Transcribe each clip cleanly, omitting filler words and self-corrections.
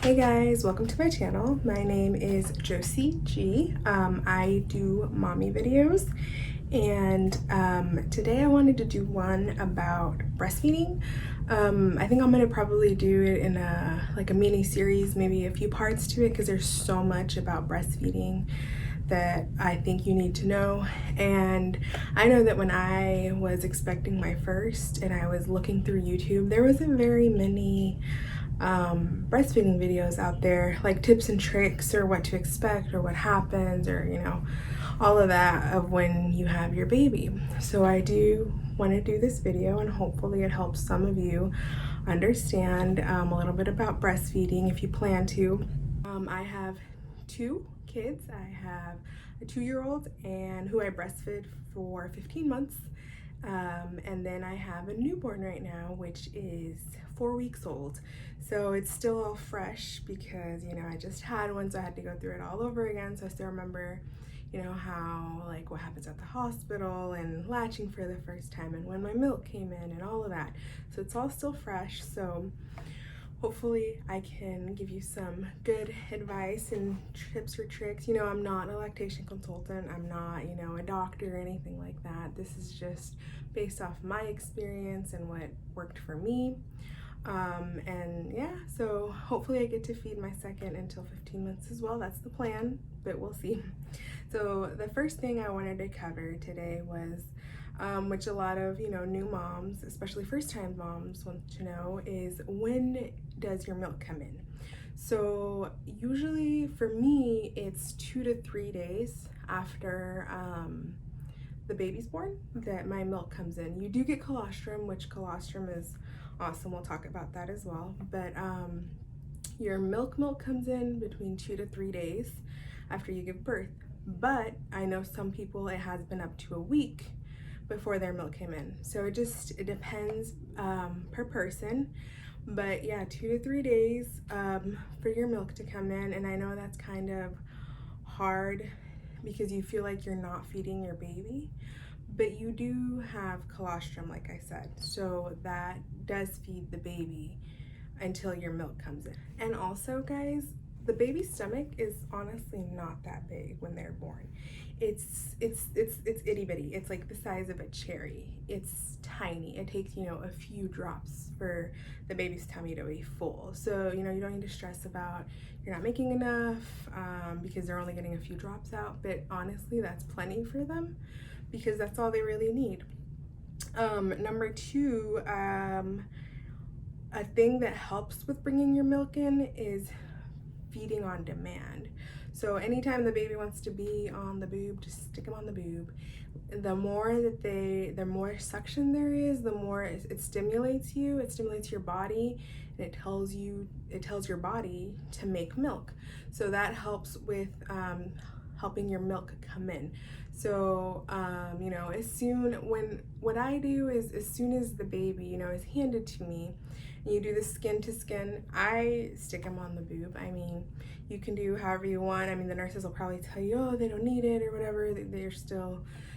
Hey guys, welcome to my channel. My name is Josie G. I do mommy videos, and today I wanted to do one about breastfeeding. I think I'm gonna probably do it in a mini series, maybe a few parts to it, because there's so much about breastfeeding that I think you need to know. And I know that when I was expecting my first and I was looking through YouTube, there wasn't very many breastfeeding videos out there, like tips and tricks or what to expect or what happens, or all of that of when you have your baby. So I do want to do this video, and hopefully it helps some of you understand a little bit about breastfeeding if you plan to. I have two kids. I have a 2-year-old and who I breastfed for 15 months. And then I have a newborn right now, which is 4 weeks old. So it's still all fresh because, I just had one, so I had to go through it all over again. So I still remember, how, like, what happens at the hospital and latching for the first time and when my milk came in and all of that. So it's all still fresh. So hopefully I can give you some good advice and tips or tricks. I'm not a lactation consultant. I'm not, a doctor or anything like that. This is just based off my experience and what worked for me. And yeah, so hopefully I get to feed my second until 15 months as well. That's the plan, but we'll see. So the first thing I wanted to cover today was which a lot of new moms, especially first-time moms, want to know, is when does your milk come in? So usually for me it's 2 to 3 days after the baby's born that my milk comes in. You do get colostrum, which colostrum is awesome. We'll talk about that as well. But your milk comes in between 2 to 3 days after you give birth. But I know some people it has been up to a week before their milk came in. So it depends per person. But yeah, 2 to 3 days for your milk to come in. And I know that's kind of hard because you feel like you're not feeding your baby, but you do have colostrum, like I said. So that does feed the baby until your milk comes in. And also, guys, the baby's stomach is honestly not that big when they're born. It's itty bitty. It's like the size of a cherry. It's tiny. It takes a few drops for the baby's tummy to be full. So you don't need to stress about you're not making enough because they're only getting a few drops out. But honestly, that's plenty for them because that's all they really need. Number two, a thing that helps with bringing your milk in is feeding on demand. So anytime the baby wants to be on the boob, just stick them on the boob. The more suction there is, the more it stimulates you. It stimulates your body, and it tells your body to make milk. So that helps with helping your milk come in. So what I do is as soon as the baby is handed to me, and you do the skin to skin, I stick them on the boob. I mean, you can do however you want. I mean, the nurses will probably tell you, oh, they don't need it or whatever.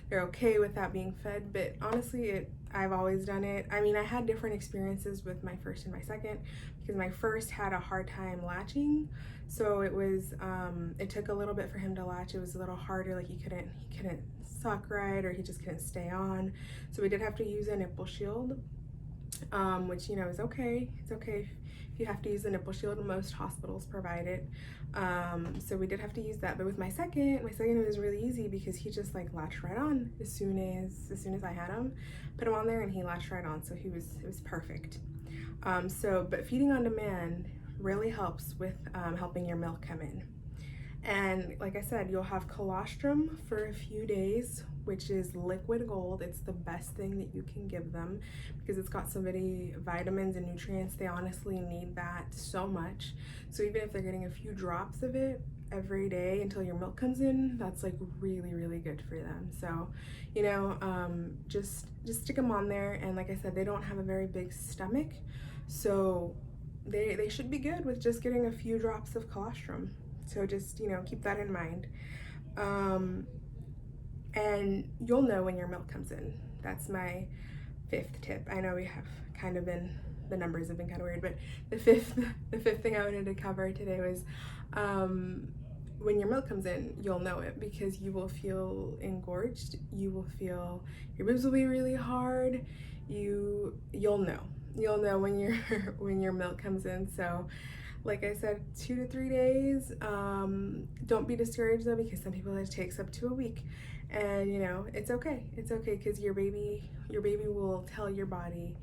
They're okay with that being fed. But honestly, I've always done it. I mean, I had different experiences with my first and my second because my first had a hard time latching. So it took a little bit for him to latch. It was a little harder. Like he couldn't suck right, or he just couldn't stay on. So we did have to use a nipple shield. Which is okay. It's okay if you have to use a nipple shield. Most hospitals provide it. So we did have to use that. But with my second it was really easy because he just like latched right on as soon as I had him, put him on there, and he latched right on. So it was perfect. But feeding on demand really helps with helping your milk come in. And like I said, you'll have colostrum for a few days, which is liquid gold. It's the best thing that you can give them because it's got so many vitamins and nutrients. They honestly need that so much. So even if they're getting a few drops of it every day until your milk comes in, that's like really, really good for them. So, just stick them on there. And like I said, they don't have a very big stomach. So they should be good with just getting a few drops of colostrum. So just, keep that in mind. And you'll know when your milk comes in. That's my 5th tip. I know we have kind of been the numbers have been kind of weird, but the fifth thing I wanted to cover today was when your milk comes in, you'll know it because you will feel engorged. You will feel your boobs will be really hard. You'll know. You'll know when when your milk comes in. So, like I said, 2 to 3 days. Don't be discouraged though, because some people it takes up to a week, and you know it's okay. It's okay because your baby will tell your body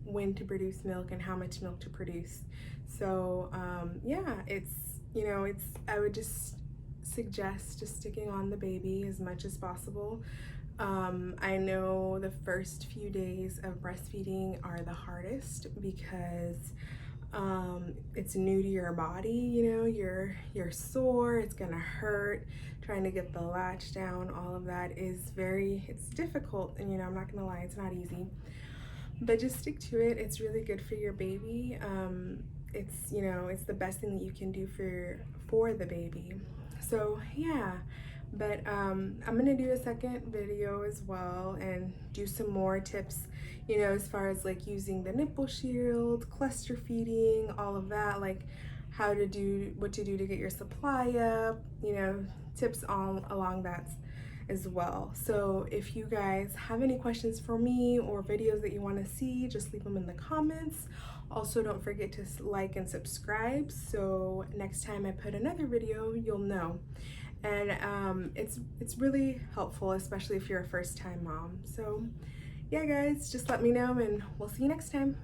when to produce milk and how much milk to produce. So yeah, I would just suggest just sticking on the baby as much as possible. I know the first few days of breastfeeding are the hardest because it's new to your body, you're sore, it's gonna hurt, trying to get the latch down, all of that it's difficult, and I'm not gonna lie, it's not easy, but just stick to it. It's really good for your baby. It's the best thing that you can do for the baby. So yeah, but I'm gonna do a second video as well and do some more tips, as far as like using the nipple shield, cluster feeding, all of that, like what to do to get your supply up, tips all along that as well. So if you guys have any questions for me or videos that you want to see, just leave them in the comments. Also, don't forget to like and subscribe so next time I put another video, you'll know. And it's really helpful, especially if you're a first-time mom. So yeah, guys, just let me know and we'll see you next time.